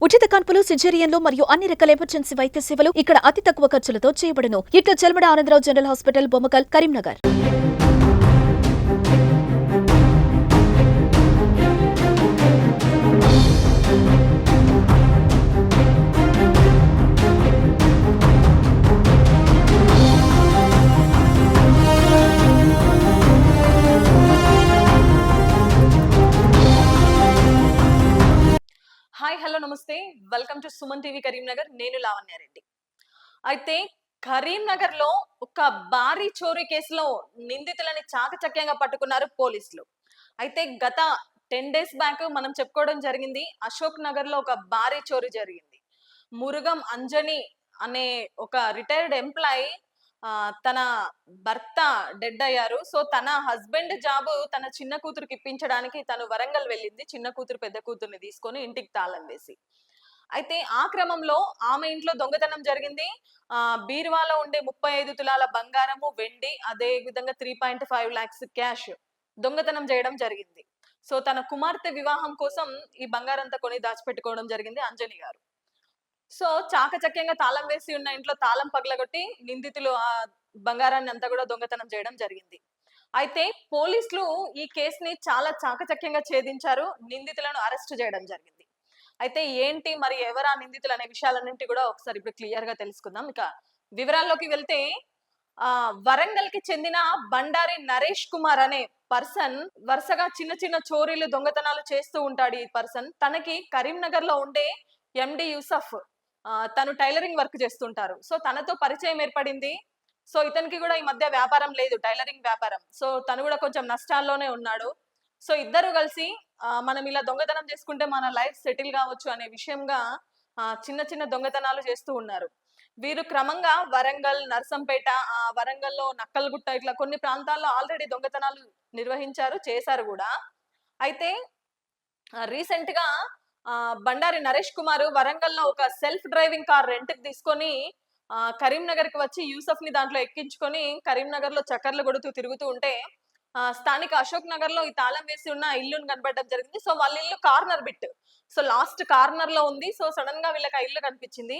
ఉచిత కాన్పులు, సిజేరియన్లు మరియు అన్ని రకాల ఎమర్జెన్సీ వైద్య సేవలు ఇక్కడ అతి తక్కువ ఖర్చులతో చేయబడును. ఇట్లా Chelmeda Anandarao general hospital, Bommakal, Karimnagar. Hi hello నమస్తే, welcome to Suman TV Karimnagar. నేను లావణ్యారెడ్డి. అయితే కరీంనగర్లో ఒక భారీ చోరీ కేసులో నిందితులని చాకచక్యంగా పట్టుకున్నారు పోలీసులు. అయితే గత 10 డేస్ బ్యాక్ మనం చెప్పుకోవడం జరిగింది, అశోక్ నగర్ లో ఒక భారీ చోరీ జరిగింది. మురుగం అంజని అనే ఒక రిటైర్డ్ ఎంప్లాయీ తన భర్త డెడ్ అయ్యారు. సో తన హస్బెండ్ జాబ్ తన చిన్న కూతురికి ఇప్పించడానికి తను వరంగల్ వెళ్ళింది, చిన్న కూతురు పెద్ద కూతుర్ని తీసుకొని ఇంటికి తాళం వేసి. అయితే ఆ క్రమంలో ఆమె ఇంట్లో దొంగతనం జరిగింది. బీరువాలో ఉండే 35 తులాల బంగారము, వెండి, అదే విధంగా 3.5 lakhs క్యాష్ దొంగతనం చేయడం జరిగింది. సో తన కుమార్తె వివాహం కోసం ఈ బంగారంతా కొని దాచిపెట్టుకోవడం జరిగింది అంజని గారు. సో చాకచక్యంగా తాళం వేసి ఉన్న ఇంట్లో తాళం పగలగొట్టి నిందితులు ఆ బంగారాన్ని అంతా కూడా దొంగతనం చేయడం జరిగింది. అయితే పోలీసులు ఈ కేసుని చాలా చాకచక్యంగా ఛేదించారు, నిందితులను అరెస్ట్ చేయడం జరిగింది. అయితే ఏంటి మరి ఎవరు ఆ నిందితులు అనే విషయాలన్నింటి కూడా ఒకసారి ఇప్పుడు క్లియర్ గా తెలుసుకుందాం. ఇక వివరాల్లోకి వెళ్తే వరంగల్ కి చెందిన బండారి నరేష్ కుమార్ అనే పర్సన్ వరుసగా చిన్న చిన్న చోరీలు దొంగతనాలు చేస్తూ ఉంటాడు. ఈ పర్సన్ తనకి కరీంనగర్ లో ఉండే ఎండి యూసఫ్ తను టైలరింగ్ వర్క్ చేస్తుంటారు. సో తనతో పరిచయం ఏర్పడింది. సో ఇతనికి కూడా ఈ మధ్య వ్యాపారం లేదు, టైలరింగ్ వ్యాపారం. సో తను కూడా కొంచెం నష్టాల్లోనే ఉన్నాడు. సో ఇద్దరు కలిసి మనం ఇలా దొంగతనం చేసుకుంటే మన లైఫ్ సెటిల్ కావచ్చు అనే విషయంగా చిన్న చిన్న దొంగతనాలు చేస్తూ ఉన్నారు. వీరు క్రమంగా వరంగల్, నర్సంపేట, వరంగల్లో నక్కల్గుట్ట, ఇట్లా కొన్ని ప్రాంతాల్లో ఆల్రెడీ దొంగతనాలు నిర్వహించారు, చేశారు కూడా. అయితే రీసెంట్ గా బండారి నరేష్ కుమార్ వరంగల్లో ఒక సెల్ఫ్ డ్రైవింగ్ కార్ రెంట్ కి తీసుకొని కరీంనగర్ కి వచ్చి యూసఫ్ ని దాంట్లో ఎక్కించుకొని కరీంనగర్ లో చక్కర్లు కొడుతూ తిరుగుతూ ఉంటే స్థానిక అశోక్ నగర్ లో ఈ తాళం వేసి ఉన్న ఇల్లును కనబడడం జరిగింది. సో వాళ్ళ ఇల్లు corner bit, so last corner లో ఉంది. సో సడన్ గా వీళ్ళకి ఆ ఇల్లు కనిపించింది.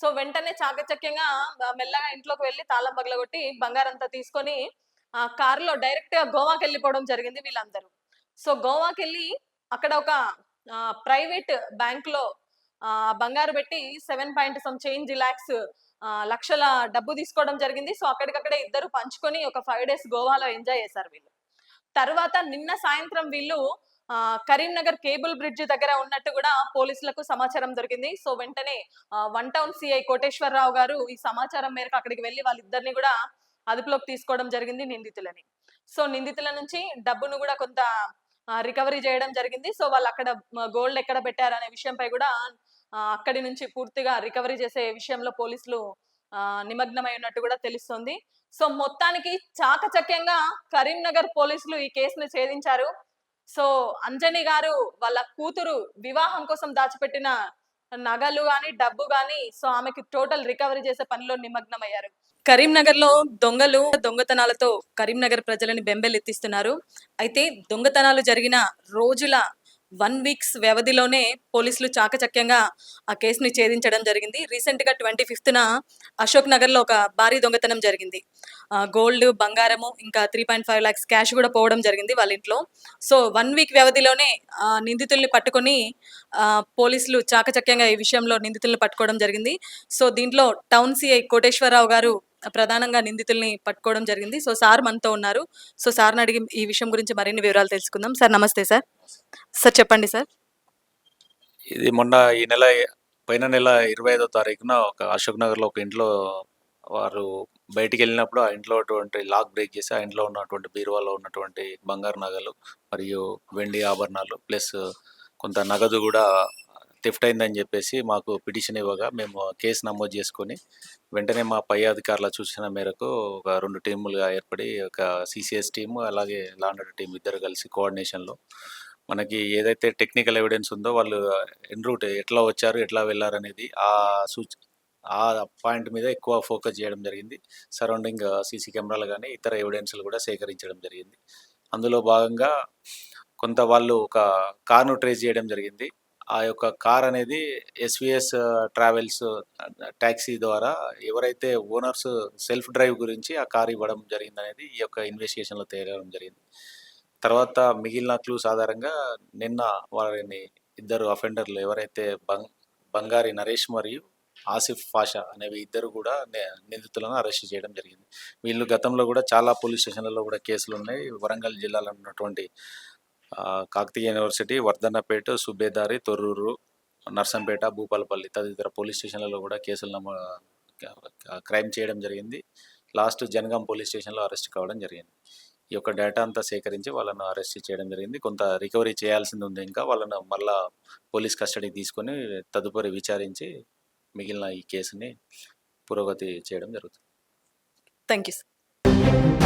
సో వెంటనే చాకచక్యంగా మెల్లగా ఇంట్లోకి వెళ్ళి తాళం పగలగొట్టి బంగారంతా తీసుకొని కారులో డైరెక్ట్ గా గోవాకి వెళ్ళిపోవడం జరిగింది వీళ్ళందరూ. సో గోవాకి వెళ్ళి అక్కడ ఒక ప్రైవేట్ బ్యాంక్ లో బంగారు పెట్టి 7 lakhs లక్షల డబ్బు తీసుకోవడం జరిగింది. సో అక్కడికక్కడే ఇద్దరు పంచుకొని ఒక 5 days గోవాలో ఎంజాయ్ చేశారు వీళ్ళు. తర్వాత నిన్న సాయంత్రం వీళ్ళు కరీంనగర్ కేబుల్ బ్రిడ్జ్ దగ్గర ఉన్నట్టు కూడా పోలీసులకు సమాచారం దొరికింది. సో వెంటనే 1 టౌన్ సిఐ కోటేశ్వరరావు గారు ఈ సమాచారం మేరకు అక్కడికి వెళ్ళి వాళ్ళిద్దరిని కూడా అదుపులోకి తీసుకోవడం జరిగింది, నిందితులని. సో నిందితుల నుంచి డబ్బును కూడా కొంత రికవరీ చేయడం జరిగింది. సో వాళ్ళు అక్కడ గోల్డ్ ఎక్కడ పెట్టారు అనే విషయంపై కూడా అక్కడి నుంచి పూర్తిగా రికవరీ చేసే విషయంలో పోలీసులు నిమగ్నమై ఉన్నట్టు కూడా తెలుస్తుంది. సో మొత్తానికి చాకచక్యంగా కరీంనగర్ పోలీసులు ఈ కేసును ఛేదించారు. సో అంజని గారు వాళ్ళ కూతురు వివాహం కోసం దాచిపెట్టిన నగలు గాని, డబ్బు గాని, సో ఆమెకి టోటల్ రికవరీ చేసే పనిలో నిమగ్నమయ్యారు. కరీంనగర్ లో దొంగలు దొంగతనాలతో కరీంనగర్ ప్రజలని బెంబెలెత్తిస్తున్నారు. అయితే దొంగతనాలు జరిగిన రోజుల 1 week వ్యవధిలోనే పోలీసులు చాకచక్యంగా ఆ కేసుని ఛేదించడం జరిగింది. రీసెంట్ గా 25th అశోక్ నగర్ లో ఒక భారీ దొంగతనం జరిగింది. గోల్డ్, బంగారము, ఇంకా 3.5 lakhs క్యాష్ కూడా పోవడం జరిగింది వాళ్ళ ఇంట్లో. సో 1 week వ్యవధిలోనే నిందితుల్ని పట్టుకొని పోలీసులు చాకచక్యంగా ఈ విషయంలో నిందితుల్ని పట్టుకోవడం జరిగింది. సో దీంట్లో టౌన్ సిఐ కోటేశ్వరరావు గారు ప్రధానంగా నిందితుల్ని పట్టుకోవడం జరిగింది. సో సార్ మనతో ఉన్నారు. సో సార్ని అడిగి ఈ విషయం గురించి మరిన్ని వివరాలు తెలుసుకుందాం. సార్ నమస్తే. సార్ సార్ చెప్పండి సార్. ఇది మొన్న ఈ నెల పోయిన నెల 25వ తారీఖున ఒక అశోక్ నగర్లో ఒక ఇంట్లో వారు బయటికి వెళ్ళినప్పుడు ఆ ఇంట్లో లాక్ బ్రేక్ చేసి ఆ ఇంట్లో ఉన్నటువంటి బీరువాలో ఉన్నటువంటి బంగారు నగలు మరియు వెండి ఆభరణాలు ప్లస్ కొంత నగదు కూడా థెఫ్ట్ అయిందని చెప్పేసి మాకు పిటిషన్ ఇవ్వగా మేము కేసు నమోదు చేసుకొని వెంటనే మా పై అధికారుల సూచన మేరకు ఒక 2 టీములుగా ఏర్పడి ఒక సిసిఎస్ టీము అలాగే లా అండ్ ఆర్డర్ టీం ఇద్దరు కలిసి కోఆర్డినేషన్లో మనకి ఏదైతే టెక్నికల్ ఎవిడెన్స్ ఉందో వాళ్ళు ఎన్ రూట్ ఎట్లా వచ్చారు ఎట్లా వెళ్ళారు అనేది ఆ పాయింట్ మీద ఎక్కువ ఫోకస్ చేయడం జరిగింది. సరౌండింగ్ సీసీ కెమెరాలు కానీ ఇతర ఎవిడెన్స్లు కూడా సేకరించడం జరిగింది. అందులో భాగంగా కొంత వాళ్ళు ఒక కార్ను ట్రేస్ చేయడం జరిగింది. ఆ యొక్క కార్ అనేది ఎస్విఎస్ ట్రావెల్స్ టాక్సీ ద్వారా ఎవరైతే ఓనర్స్ సెల్ఫ్ డ్రైవ్ గురించి ఆ కార్ ఇవ్వడం జరిగిందనేది ఈ యొక్క ఇన్వెస్టిగేషన్లో తేలడం జరిగింది. తర్వాత మిగిలిన క్లూస్ ఆధారంగా నిన్న వారిని ఇద్దరు అఫెండర్లు ఎవరైతే బంగారి నరేష్ మరియు ఆసిఫ్ పాషా అనేవి ఇద్దరు కూడా నిందితులను అరెస్ట్ చేయడం జరిగింది. వీళ్ళు గతంలో కూడా చాలా పోలీస్ స్టేషన్లలో కూడా కేసులు ఉన్నాయి. వరంగల్ జిల్లాలో ఉన్నటువంటి కాకతీయ యూనివర్సిటీ, వర్ధన్నపేట, సుబేదారి, తొర్రూరు, నర్సంపేట, భూపాలపల్లి తదితర పోలీస్ స్టేషన్లలో కూడా కేసులు క్రైమ్ చేయడం జరిగింది. లాస్ట్ జనగాం పోలీస్ స్టేషన్లో అరెస్ట్ కావడం జరిగింది. ఈ యొక్క డేటా అంతా సేకరించి వాళ్ళను అరెస్ట్ చేయడం జరిగింది. కొంత రికవరీ చేయాల్సింది ఉంది. ఇంకా వాళ్ళను మళ్ళా పోలీస్ కస్టడీకి తీసుకొని తదుపరి విచారించి మిగిలిన ఈ కేసుని పురోగతి చేయడం జరుగుతుంది. Thank you sir.